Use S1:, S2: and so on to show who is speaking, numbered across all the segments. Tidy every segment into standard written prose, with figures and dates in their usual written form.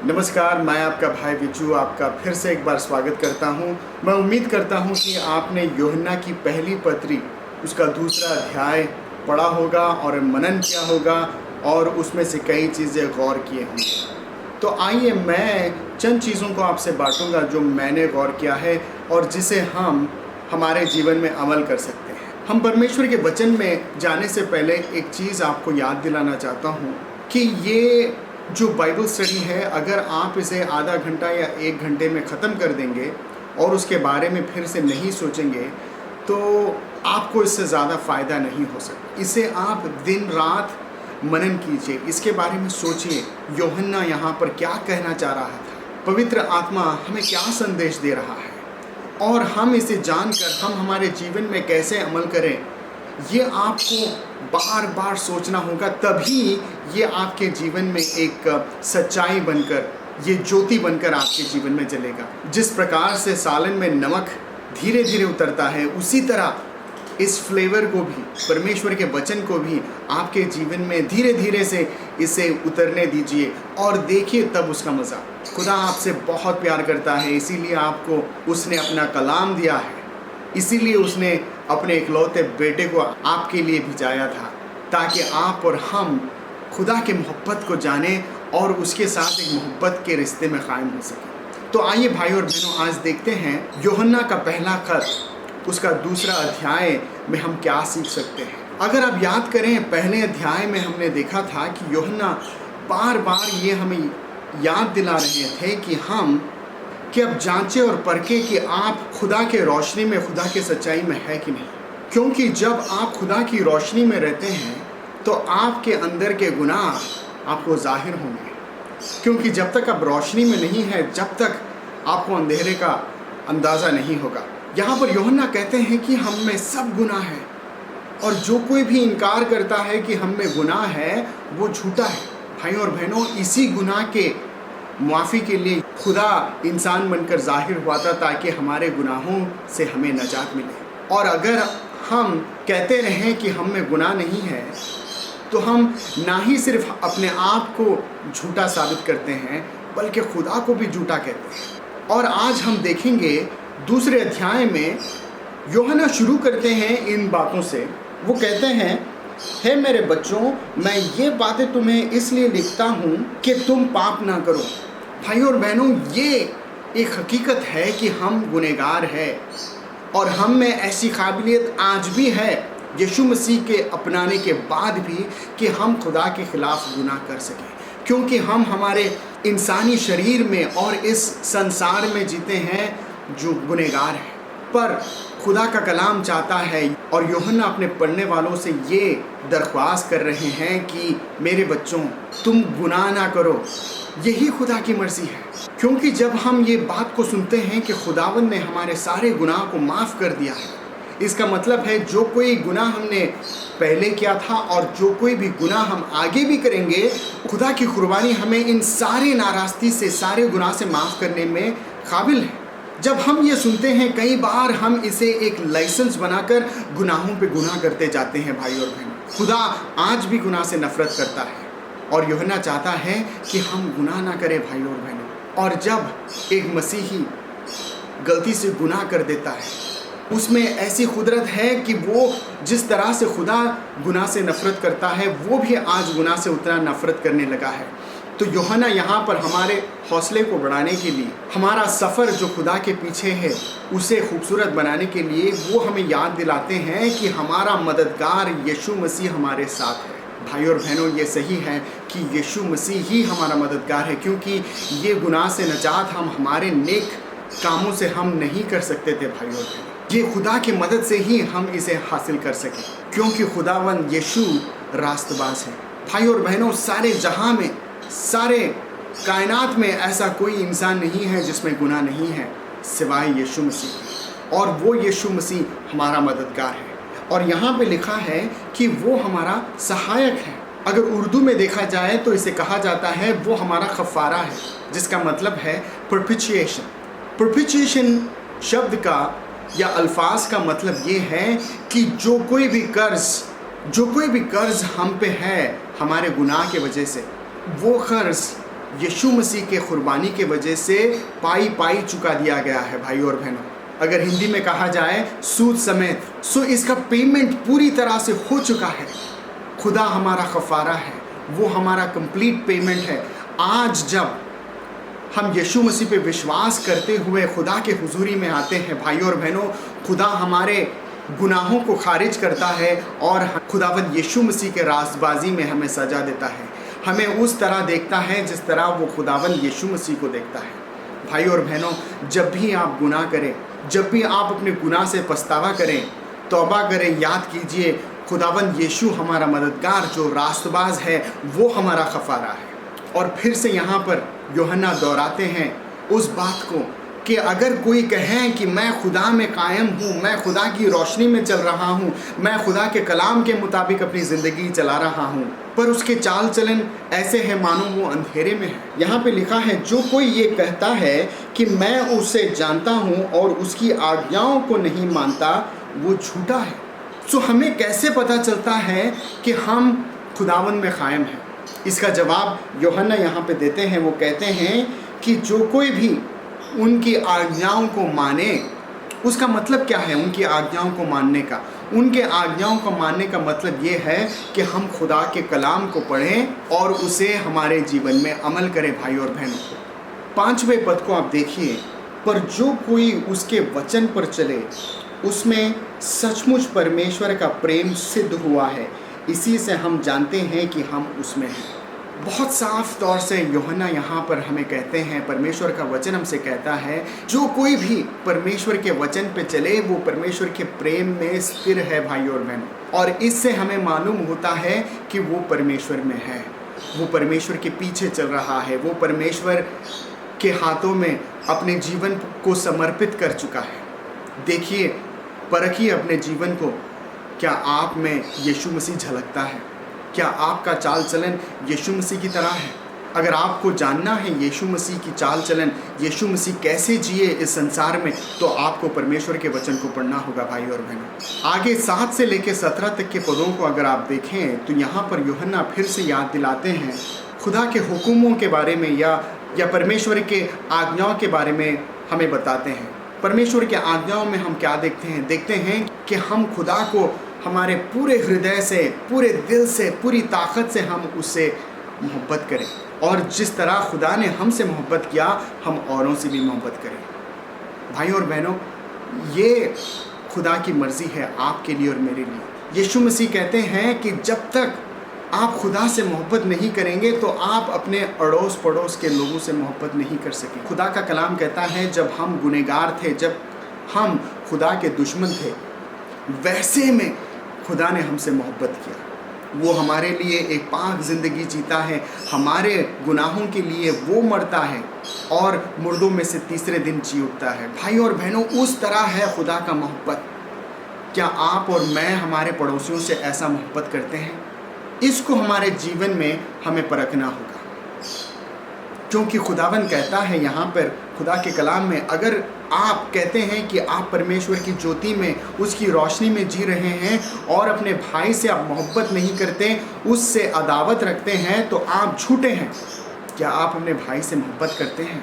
S1: नमस्कार, मैं आपका भाई विजू आपका फिर से एक बार स्वागत करता हूं। मैं उम्मीद करता हूं कि आपने यूहन्ना की पहली पत्री उसका दूसरा अध्याय पढ़ा होगा और मनन किया होगा और उसमें से कई चीज़ें गौर किए होंगे। तो आइए मैं चंद चीज़ों को आपसे बांटूंगा जो मैंने गौर किया है और जिसे हम हमारे जीवन में अमल कर सकते हैं। हम परमेश्वर के वचन में जाने से पहले एक चीज़ आपको याद दिलाना चाहता हूँ कि ये जो बाइबल स्टडी है, अगर आप इसे आधा घंटा या 1 घंटे में ख़त्म कर देंगे और उसके बारे में फिर से नहीं सोचेंगे तो आपको इससे ज़्यादा फ़ायदा नहीं हो सकता। इसे आप दिन रात मनन कीजिए, इसके बारे में सोचिए यूहन्ना यहाँ पर क्या कहना चाह रहा था, पवित्र आत्मा हमें क्या संदेश दे रहा है और हम इसे जानकर हम हमारे जीवन में कैसे अमल करें, ये आपको बार बार सोचना होगा। तभी ये आपके जीवन में एक सच्चाई बनकर, ये ज्योति बनकर आपके जीवन में जलेगा। जिस प्रकार से सालन में नमक धीरे धीरे उतरता है, उसी तरह इस फ्लेवर को भी, परमेश्वर के वचन को भी आपके जीवन में धीरे धीरे से इसे उतरने दीजिए और देखिए तब उसका मज़ा। खुदा आपसे बहुत प्यार करता है, इसीलिए आपको उसने अपना कलाम दिया है, इसीलिए उसने अपने इकलौते बेटे को आपके लिए भिजाया था ताकि आप और हम खुदा के मोहब्बत को जानें और उसके साथ एक मोहब्बत के रिश्ते में कायम हो सके। तो आइए भाई और बहनों, आज देखते हैं यूहन्ना का पहला खत, उसका दूसरा अध्याय में हम क्या सीख सकते हैं। अगर आप याद करें, पहले अध्याय में हमने देखा था कि यूहन्ना बार बार ये हमें याद दिला रहे थे कि अब जांचें और परखें कि आप खुदा के रोशनी में, खुदा के सच्चाई में है कि नहीं। क्योंकि जब आप खुदा की रोशनी में रहते हैं तो आपके अंदर के गुनाह आपको जाहिर होंगे, क्योंकि जब तक आप रोशनी में नहीं है, जब तक आपको अंधेरे का अंदाज़ा नहीं होगा। यहाँ पर यूहन्ना कहते हैं कि हम में सब गुनाह है और जो कोई भी इनकार करता है कि हम में गुनाह है वो झूठा है। भाई और बहनों, इसी गुनाह के माफ़ी के लिए खुदा इंसान बनकर जाहिर हुआ था ताकि हमारे गुनाहों से हमें नजात मिले। और अगर हम कहते रहें कि हम में गुनाह नहीं है तो हम ना ही सिर्फ अपने आप को झूठा साबित करते हैं बल्कि खुदा को भी झूठा कहते हैं। और आज हम देखेंगे दूसरे अध्याय में यूहन्ना शुरू करते हैं इन बातों से। वो कहते हैं, हे मेरे बच्चों, मैं ये बातें तुम्हें इसलिए लिखता हूँ कि तुम पाप ना करो। भाई और बहनों, ये एक हकीकत है कि हम गुनहगार हैं और हम में ऐसी काबिलियत आज भी है यीशु मसीह के अपनाने के बाद भी कि हम खुदा के ख़िलाफ़ गुनाह कर सकें, क्योंकि हम हमारे इंसानी शरीर में और इस संसार में जीते हैं जो गुनहगार है। पर खुदा का कलाम चाहता है और यूहन्ना अपने पढ़ने वालों से ये दरख्वास्त कर रहे हैं कि मेरे बच्चों, तुम गुनाह ना करो। यही खुदा की मर्ज़ी है, क्योंकि जब हम ये बात को सुनते हैं कि खुदावंद ने हमारे सारे गुनाह को माफ़ कर दिया है, इसका मतलब है जो कोई गुनाह हमने पहले किया था और जो कोई भी गुनाह हम आगे भी करेंगे, खुदा की कुर्बानी हमें इन सारे नाराज़गी से, सारे गुनाह से माफ़ करने में काबिल है। जब हम ये सुनते हैं, कई बार हम इसे एक लाइसेंस बनाकर गुनाहों पे गुनाह करते जाते हैं। भाई और बहन, खुदा आज भी गुनाह से नफ़रत करता है और यूहन्ना चाहता है कि हम गुनाह ना करें भाई और बहनों। और जब एक मसीही गलती से गुनाह कर देता है, उसमें ऐसी कुदरत है कि वो जिस तरह से खुदा गुनाह से नफ़रत करता है, वो भी आज गुनाह से उतना नफ़रत करने लगा है। तो यूहन्ना यहाँ पर हमारे हौसले को बढ़ाने के लिए, हमारा सफ़र जो खुदा के पीछे है उसे खूबसूरत बनाने के लिए, वो हमें याद दिलाते हैं कि हमारा मददगार यीशु मसीह हमारे साथ है। भाई और बहनों, ये सही है कि यीशु मसीह ही हमारा मददगार है, क्योंकि ये गुनाह से नजात हम हमारे नेक कामों से हम नहीं कर सकते थे। भाई और बहनों, ये खुदा की मदद से ही हम इसे हासिल कर सकें, क्योंकि खुदावंद यीशु रास्तबाज है। भाई और बहनों, सारे जहां में, सारे कायनात में ऐसा कोई इंसान नहीं है जिसमें गुनाह नहीं है सिवाय यीशु मसीह, और वो यीशु मसीह हमारा मददगार है। और यहाँ पे लिखा है कि वो हमारा सहायक है। अगर उर्दू में देखा जाए तो इसे कहा जाता है वो हमारा खफारा है, जिसका मतलब है प्रोपिशिएशन। प्रोपिशिएशन शब्द का या अल्फाज का मतलब ये है कि जो कोई भी कर्ज हम पे है हमारे गुनाह के वजह से, वो कर्ज यीशु मसीह के कुर्बानी के वजह से पाई पाई चुका दिया गया है भाई और बहनों। अगर हिंदी में कहा जाए सूद समेत, सो इसका पेमेंट पूरी तरह से हो चुका है। खुदा हमारा कफारा है, वो हमारा कंप्लीट पेमेंट है। आज जब हम यीशु मसीह पे विश्वास करते हुए खुदा के हुजूरी में आते हैं भाई और बहनों, खुदा हमारे गुनाहों को खारिज करता है और खुदावंद यीशु मसीह के रास्तबाजी में हमें सजा देता है। हमें उस तरह देखता है जिस तरह वो खुदावंद यीशु मसीह को देखता है। भाई और बहनों, जब भी आप गुनाह करें, जब भी आप अपने गुनाह से पछतावा करें, तौबा करें, याद कीजिए खुदावंद यीशु हमारा मददगार जो रास्तबाज है वो हमारा कफारा है। और फिर से यहाँ पर यूहन्ना दोहराते हैं उस बात को कि अगर कोई कहे कि मैं खुदा में कायम हूँ, मैं खुदा की रोशनी में चल रहा हूँ, मैं खुदा के कलाम के मुताबिक अपनी ज़िंदगी चला रहा हूँ, पर उसके चाल चलन ऐसे हैं मानो वो अंधेरे में है। यहाँ पे लिखा है, जो कोई ये कहता है कि मैं उसे जानता हूँ और उसकी आज्ञाओं को नहीं मानता, वो झूठा है। सो हमें कैसे पता चलता है कि हम खुदावन में कायम हैं? इसका जवाब यूहन्ना यहाँ पे देते हैं। वो कहते हैं कि जो कोई भी उनकी आज्ञाओं को माने, उसका मतलब क्या है उनकी आज्ञाओं को मानने का? उनके आज्ञाओं को मानने का मतलब ये है कि हम खुदा के कलाम को पढ़ें और उसे हमारे जीवन में अमल करें। भाई और बहनों, 5वें पद को आप देखिए, पर जो कोई उसके वचन पर चले उसमें सचमुच परमेश्वर का प्रेम सिद्ध हुआ है, इसी से हम जानते हैं कि हम उसमें हैं। बहुत साफ तौर से यूहन्ना यहाँ पर हमें कहते हैं, परमेश्वर का वचन हमसे कहता है, जो कोई भी परमेश्वर के वचन पे चले वो परमेश्वर के प्रेम में स्थिर है। भाई और बहनों, और इससे हमें मालूम होता है कि वो परमेश्वर में है, वो परमेश्वर के पीछे चल रहा है, वो परमेश्वर के हाथों में अपने जीवन को समर्पित कर चुका है। देखिए, परखिए अपने जीवन को, क्या आप में यीशु मसीह झलकता है? क्या आपका चाल चलन यीशु मसीह की तरह है? अगर आपको जानना है यीशु मसीह की चाल चलन, यीशु मसीह कैसे जिए इस संसार में, तो आपको परमेश्वर के वचन को पढ़ना होगा। भाई और बहनों, आगे 7 से लेकर 17 तक के पदों को अगर आप देखें तो यहाँ पर यूहन्ना फिर से याद दिलाते हैं खुदा के हुक्मों के बारे में या परमेश्वर के आज्ञाओं के बारे में हमें बताते हैं। परमेश्वर के आज्ञाओं में हम क्या देखते हैं? देखते हैं कि हम खुदा को हमारे पूरे हृदय से, पूरे दिल से, पूरी ताकत से हम उससे मोहब्बत करें, और जिस तरह खुदा ने हमसे मोहब्बत किया हम औरों से भी मोहब्बत करें। भाई और बहनों, ये खुदा की मर्ज़ी है आपके लिए और मेरे लिए। यीशु मसीह कहते हैं कि जब तक आप खुदा से मोहब्बत नहीं करेंगे तो आप अपने अड़ोस पड़ोस के लोगों से मोहब्बत नहीं कर सकेंगे। खुदा का कलाम कहता है, जब हम गुनहगार थे, जब हम खुदा के दुश्मन थे, वैसे में खुदा ने हमसे मोहब्बत किया। वो हमारे लिए एक पाक ज़िंदगी जीता है, हमारे गुनाहों के लिए वो मरता है और मुर्दों में से तीसरे दिन जी उठता है। भाई और बहनों, उस तरह है खुदा का मोहब्बत। क्या आप और मैं हमारे पड़ोसियों से ऐसा मोहब्बत करते हैं? इसको हमारे जीवन में हमें परखना होगा, क्योंकि खुदावन कहता है यहाँ पर खुदा के कलाम में, अगर आप कहते हैं कि आप परमेश्वर की ज्योति में, उसकी रोशनी में जी रहे हैं और अपने भाई से आप मोहब्बत नहीं करते, उससे अदावत रखते हैं, तो आप झूठे हैं। क्या आप अपने भाई से मोहब्बत करते हैं?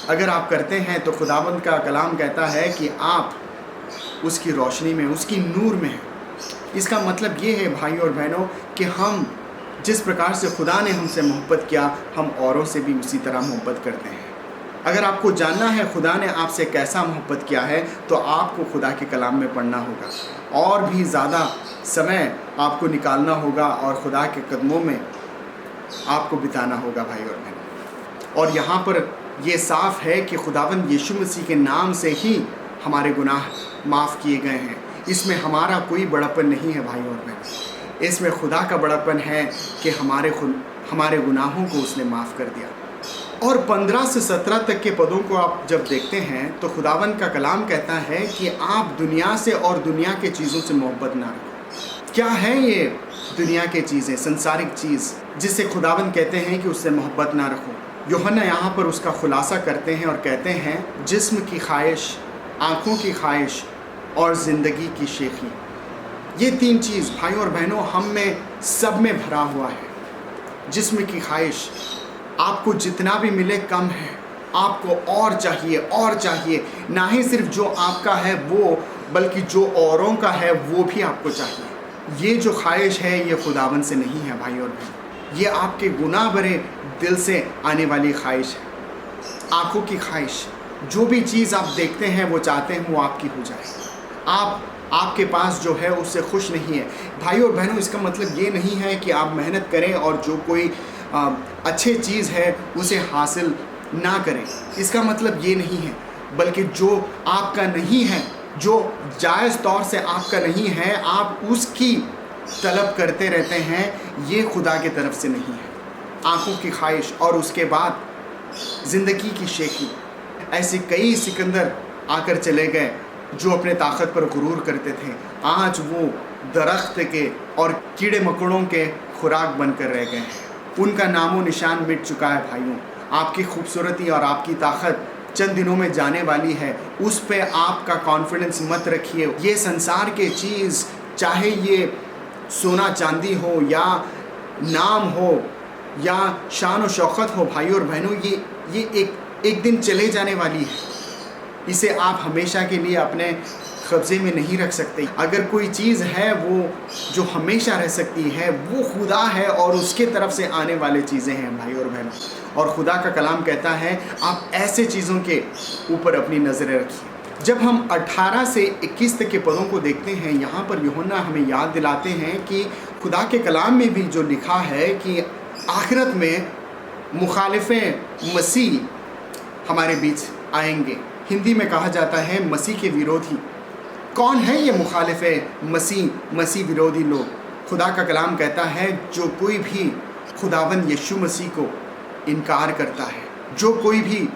S1: अगर आप करते हैं तो खुदावंद का कलाम कहता है कि आप उसकी रोशनी में, उसकी नूर में हैं। इसका मतलब ये है भाई और बहनों कि हम जिस प्रकार से खुदा ने हमसे मोहब्बत किया, हम औरों से भी उसी तरह मोहब्बत करते हैं। अगर आपको जानना है खुदा ने आपसे कैसा मोहब्बत किया है, तो आपको खुदा के कलाम में पढ़ना होगा और भी ज़्यादा समय आपको निकालना होगा और खुदा के कदमों में आपको बिताना होगा। भाई और बहनों, और यहाँ पर ये साफ है कि खुदावंद यीशु मसीह के नाम से ही हमारे गुनाह माफ़ किए गए हैं। इसमें हमारा कोई बड़ापन नहीं है भाई और बहन, इसमें खुदा का बड़ापन है कि हमारे गुनाहों को उसने माफ़ कर दिया। और 15 से 17 तक के पदों को आप जब देखते हैं तो खुदावंद का कलाम कहता है कि आप दुनिया से और दुनिया के चीज़ों से मोहब्बत ना रखो। क्या है ये दुनिया के चीज़ें, संसारिक चीज़ जिससे खुदावंद कहते हैं कि उससे मोहब्बत ना रखो? यूहन्ना यहाँ पर उसका खुलासा करते हैं और कहते हैं, जिस्म की ख्वाहिश, आँखों की ख्वाहिश और ज़िंदगी की शेखी, ये 3 चीज़ भाई और बहनों हम में सब में भरा हुआ है। जिस्म की ख्वाहिश, आपको जितना भी मिले कम है, आपको और चाहिए, ना ही सिर्फ जो आपका है वो, बल्कि जो औरों का है वो भी आपको चाहिए। ये जो ख्वाहिश है ये खुदावंद से नहीं है भाई और बहन, ये आपके गुनाह भरे दिल से आने वाली ख्वाहिश है। आंखों की ख्वाहिश, जो भी चीज़ आप देखते हैं वो चाहते हैं वो आपकी हो जाए। आपके पास जो है उससे खुश नहीं है। भाई और बहनों, इसका मतलब ये नहीं है कि आप मेहनत करें और जो कोई अच्छी चीज़ है उसे हासिल ना करें, इसका मतलब ये नहीं है। बल्कि जो आपका नहीं है, जो जायज़ तौर से आपका नहीं है, आप उसकी तलब करते रहते हैं, ये खुदा की तरफ से नहीं है। आंखों की ख्वाहिश और उसके बाद ज़िंदगी की शेखी। ऐसे कई सिकंदर आकर चले गए जो अपने ताकत पर गुरूर करते थे, आज वो दरख्त के और कीड़े मकोड़ों के खुराक बनकर रह गए हैं। उनका नामो निशान मिट चुका है। भाइयों, आपकी खूबसूरती और आपकी ताकत चंद दिनों में जाने वाली है, उस पे आपका कॉन्फिडेंस मत रखिए। ये संसार के चीज़, चाहे ये सोना चांदी हो या नाम हो या शान और शौकत हो, भाइयों और बहनों, ये एक दिन चले जाने वाली है। इसे आप हमेशा के लिए अपने कब्ज़े में नहीं रख सकते। अगर कोई चीज़ है वो जो हमेशा रह सकती है वो खुदा है और उसके तरफ से आने वाले चीज़ें हैं भाई और बहनों। और खुदा का कलाम कहता है आप ऐसे चीज़ों के ऊपर अपनी नज़रें रखिए। जब हम 18 से 21 तक के पदों को देखते हैं, यहाँ पर यूहन्ना हमें याद दिलाते हैं कि खुदा के कलाम में भी जो लिखा है कि आखिरत में मुखालिफ़े मसीह हमारे बीच आएंगे। हिंदी में कहा जाता है मसीह के विरोधी। कौन है ये मुखालिफ़े मसीह विरोधी लोग? खुदा का कलाम कहता है जो कोई भी खुदावंद यीशु मसीह को इनकार करता है, जो कोई भी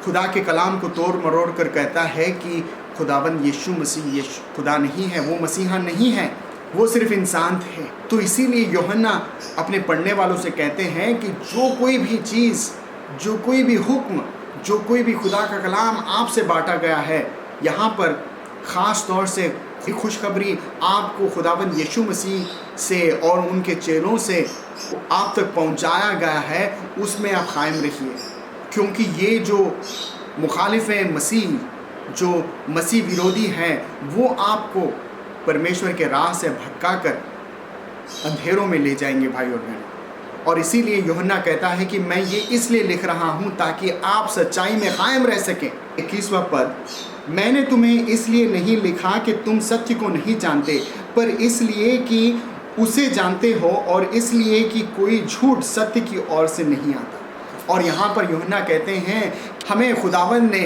S1: खुदा के कलाम को तोड़ मरोड़ कर कहता है कि खुदावंद यीशु मसीह खुदा नहीं है, वो मसीहा नहीं है, वो सिर्फ इंसान थे। तो इसीलिए यूहन्ना अपने पढ़ने वालों से कहते हैं कि जो कोई भी चीज़, जो कोई भी हुक्म, जो कोई भी खुदा का कलाम आपसे बांटा गया है, यहाँ पर ख़ास तौर से खुशखबरी आपको खुदावंद यीशु मसीह से और उनके चेलों से आप तक पहुँचाया गया है, उसमें आप कायम रहिए। क्योंकि ये जो मुखालिफ़े मसीह, जो मसीह विरोधी हैं, वो आपको परमेश्वर के राह से भटका कर अंधेरों में ले जाएंगे भाई और बहन। और इसीलिए यूहन्ना कहता है कि मैं ये इसलिए लिख रहा हूँ ताकि आप सच्चाई में कायम रह सकें। 21वां पद, मैंने तुम्हें इसलिए नहीं लिखा कि तुम सत्य को नहीं जानते, पर इसलिए कि उसे जानते हो और इसलिए कि कोई झूठ सत्य की ओर से नहीं आता। और यहाँ पर यूहन्ना कहते हैं हमें खुदावंद ने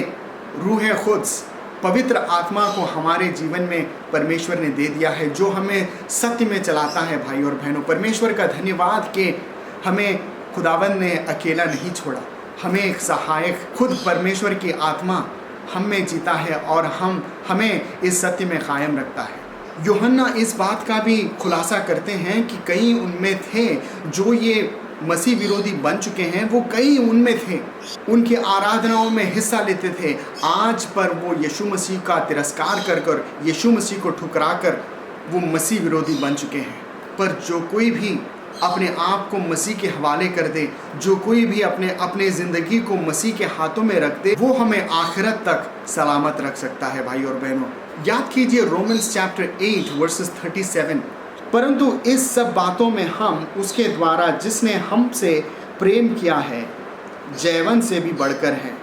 S1: रूह खुद्स, पवित्र आत्मा को हमारे जीवन में परमेश्वर ने दे दिया है, जो हमें सत्य में चलाता है भाई और बहनों। परमेश्वर का धन्यवाद कि हमें खुदावंद ने अकेला नहीं छोड़ा, हमें एक सहायक खुद परमेश्वर की आत्मा हम में जीता है और हमें इस सत्य में कायम रखता है। यूहन्ना इस बात का भी खुलासा करते हैं कि कई उनमें थे जो ये मसीह विरोधी बन चुके हैं, वो कई उनमें थे, उनकी आराधनाओं में हिस्सा लेते थे। आज पर वो यीशु मसीह का तिरस्कार कर यीशु मसीह को ठुकरा कर वो मसीह विरोधी बन चुके हैं। पर जो कोई भी अपने आप को मसीह के हवाले कर दे, जो कोई भी अपने ज़िंदगी को मसीह के हाथों में रख दे, वो हमें आखिरत तक सलामत रख सकता है भाई और बहनों। याद कीजिए रोमन्स चैप्टर 8 वर्सेस 37, परंतु इस सब बातों में हम उसके द्वारा जिसने हमसे प्रेम किया है जयवन से भी बढ़कर हैं,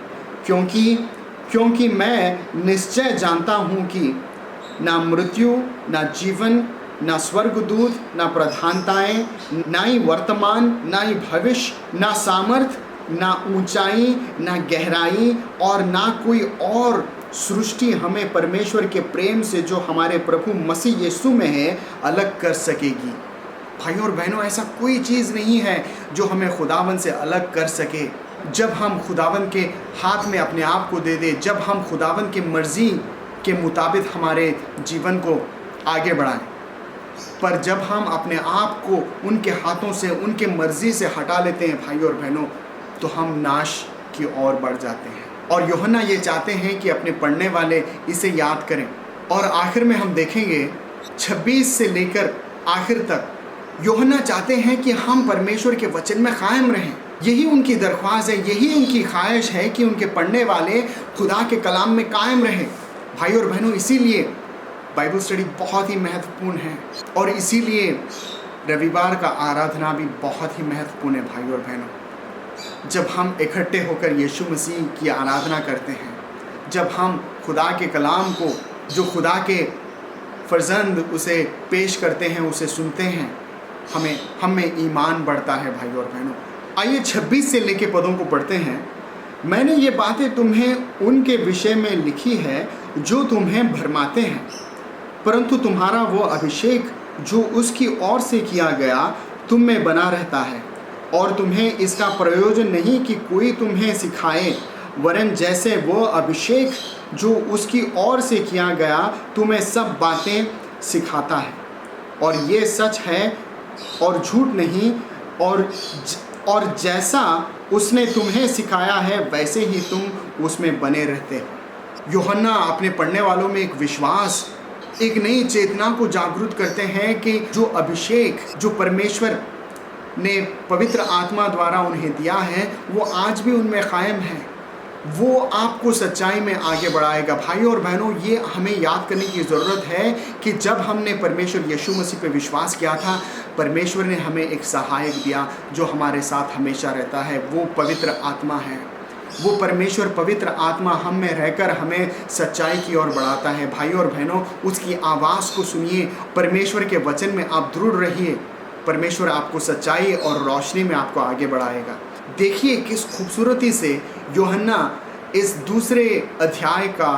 S1: क्योंकि मैं निश्चय जानता हूँ कि ना मृत्यु, ना जीवन, ना स्वर्गदूत, ना प्रधानताएं, ना ही वर्तमान, ना ही भविष्य, ना सामर्थ, ना ऊंचाई, ना गहराई और ना कोई और सृष्टि हमें परमेश्वर के प्रेम से जो हमारे प्रभु मसीह यीशु में है अलग कर सकेगी। भाइयों और बहनों, ऐसा कोई चीज़ नहीं है जो हमें खुदावंद से अलग कर सके। जब हम खुदावंद के हाथ में अपने आप को दे दें, जब हम खुदावंद की मर्ज़ी के मुताबिक हमारे जीवन को आगे बढ़ाएं, पर जब हम अपने आप को उनके हाथों से, उनके मर्ज़ी से हटा लेते हैं भाइयों और बहनों, तो हम नाश की ओर बढ़ जाते हैं। और यूहन्ना ये चाहते हैं कि अपने पढ़ने वाले इसे याद करें। और आखिर में हम देखेंगे 26 से लेकर आखिर तक यूहन्ना चाहते हैं कि हम परमेश्वर के वचन में कायम रहें। यही उनकी दरख्वास्त है, यही उनकी ख्वाहिश है कि उनके पढ़ने वाले खुदा के कलाम में कायम रहें। भाई और बहनों, इसीलिए बाइबल स्टडी बहुत ही महत्वपूर्ण है और इसीलिए रविवार का आराधना भी बहुत ही महत्वपूर्ण है। भाई और बहनों, जब हम इकट्ठे होकर यीशु मसीह की आराधना करते हैं, जब हम खुदा के कलाम को, जो खुदा के फर्जंद उसे पेश करते हैं, उसे सुनते हैं, हमें ईमान बढ़ता है। भाई और बहनों, आइए 26 से लेके पदों को पढ़ते हैं। मैंने ये बातें तुम्हें उनके विषय में लिखी है जो तुम्हें भरमाते हैं, परंतु तुम्हारा वो अभिषेक जो उसकी ओर से किया गया तुम में बना रहता है, और तुम्हें इसका प्रयोजन नहीं कि कोई तुम्हें सिखाए, वरन जैसे वो अभिषेक जो उसकी ओर से किया गया तुम्हें सब बातें सिखाता है। और ये सच है और झूठ नहीं, और जैसा उसने तुम्हें सिखाया है वैसे ही तुम उसमें बने रहते हो। यूहन्ना अपने पढ़ने वालों में एक विश्वास, एक नई चेतना को जागृत करते हैं कि जो अभिषेक जो परमेश्वर ने पवित्र आत्मा द्वारा उन्हें दिया है वो आज भी उनमें कायम है, वो आपको सच्चाई में आगे बढ़ाएगा। भाई और बहनों, ये हमें याद करने की ज़रूरत है कि जब हमने परमेश्वर यीशु मसीह पे विश्वास किया था, परमेश्वर ने हमें एक सहायक दिया जो हमारे साथ हमेशा रहता है, वो पवित्र आत्मा है। वो परमेश्वर पवित्र आत्मा हम में रहकर हमें सच्चाई की ओर बढ़ाता है। भाई और बहनों, उसकी आवाज़ को सुनिए, परमेश्वर के वचन में आप दृढ़ रहिए, परमेश्वर आपको सच्चाई और रोशनी में आपको आगे बढ़ाएगा। देखिए किस खूबसूरती से यूहन्ना इस दूसरे अध्याय का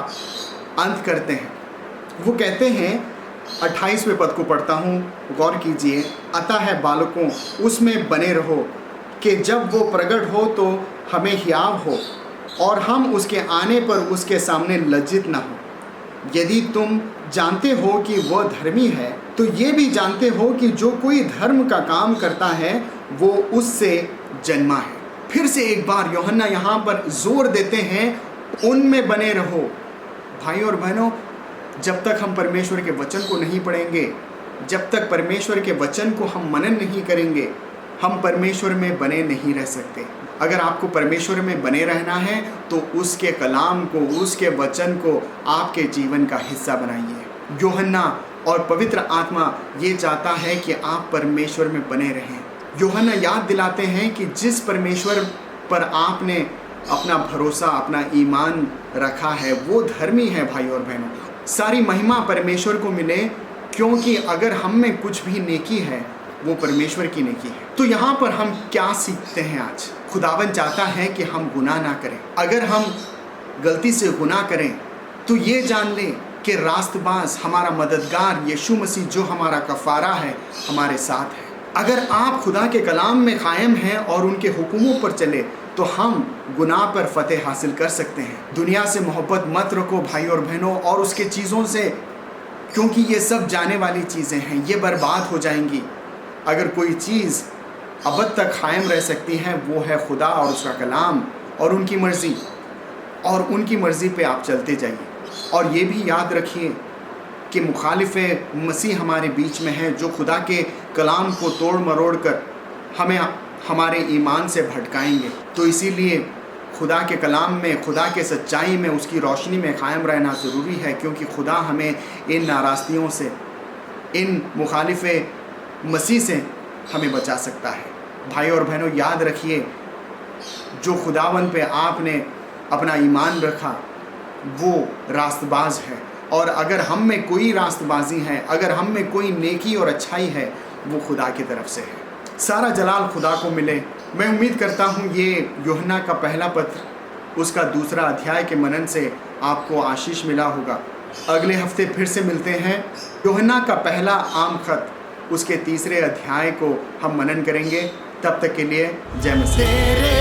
S1: अंत करते हैं। वो कहते हैं, 28वें पद को पढ़ता हूँ, गौर कीजिए। अतः है बालकों, उसमें बने रहो कि जब वो प्रकट हो तो हमें हियाव हो और हम उसके आने पर उसके सामने लज्जित न हो। यदि तुम जानते हो कि वह धर्मी है तो ये भी जानते हो कि जो कोई धर्म का काम करता है वो उससे जन्मा है। फिर से एक बार यूहन्ना यहाँ पर जोर देते हैं, उनमें बने रहो। भाई और बहनों, जब तक हम परमेश्वर के वचन को नहीं पढ़ेंगे, जब तक परमेश्वर के वचन को हम मनन नहीं करेंगे, हम परमेश्वर में बने नहीं रह सकते। अगर आपको परमेश्वर में बने रहना है तो उसके कलाम को, उसके वचन को आपके जीवन का हिस्सा बनाइए। यूहन्ना और पवित्र आत्मा ये चाहता है कि आप परमेश्वर में बने रहें। यूहन्ना याद दिलाते हैं कि जिस परमेश्वर पर आपने अपना भरोसा, अपना ईमान रखा है वो धर्मी है। भाई और बहनों, सारी महिमा परमेश्वर को मिले, क्योंकि अगर हम में कुछ भी नेकी है वो परमेश्वर की नेकी है। तो यहाँ पर हम क्या सीखते हैं आज? खुदावन चाहता है कि हम गुनाह ना करें। अगर हम गलती से गुनाह करें तो ये जान लें कि रास्तबाज हमारा मददगार यीशु मसीह जो हमारा कफ़ारा है हमारे साथ है। अगर आप खुदा के कलाम में कायम हैं और उनके हुक्मों पर चले तो हम गुनाह पर फतेह हासिल कर सकते हैं। दुनिया से मोहब्बत मत रखो भाई और बहनों, और उसके चीज़ों से, क्योंकि ये सब जाने वाली चीज़ें हैं, ये बर्बाद हो जाएंगी। अगर कोई चीज़ अब तक कायम रह सकती है वो है खुदा और उसका कलाम और उनकी मर्ज़ी, और उनकी मर्ज़ी पे आप चलते जाइए। और ये भी याद रखिए कि मुखालिफ मसीह हमारे बीच में है जो खुदा के कलाम को तोड़ मरोड़ कर हमें हमारे ईमान से भटकाएंगे। तो इसीलिए खुदा के कलाम में, खुदा के सच्चाई में, उसकी रोशनी में कायम रहना ज़रूरी है, क्योंकि खुदा हमें इन नाराज़गियों से, इन मुखालिफ मसीह से हमें बचा सकता है। भाई और बहनों, याद रखिए, जो खुदावन पे आपने अपना ईमान रखा वो रास्तबाज है, और अगर हम में कोई रास्तबाजी है, अगर हम में कोई नेकी और अच्छाई है, वो खुदा की तरफ से है। सारा जलाल खुदा को मिले। मैं उम्मीद करता हूँ ये यूहन्ना का पहला पत्र, उसका दूसरा अध्याय के मनन से आपको आशीष मिला होगा। अगले हफ्ते फिर से मिलते हैं। यूहन्ना का पहला आम खत, उसके तीसरे अध्याय को हम मनन करेंगे। तब तक के लिए जय मसीह।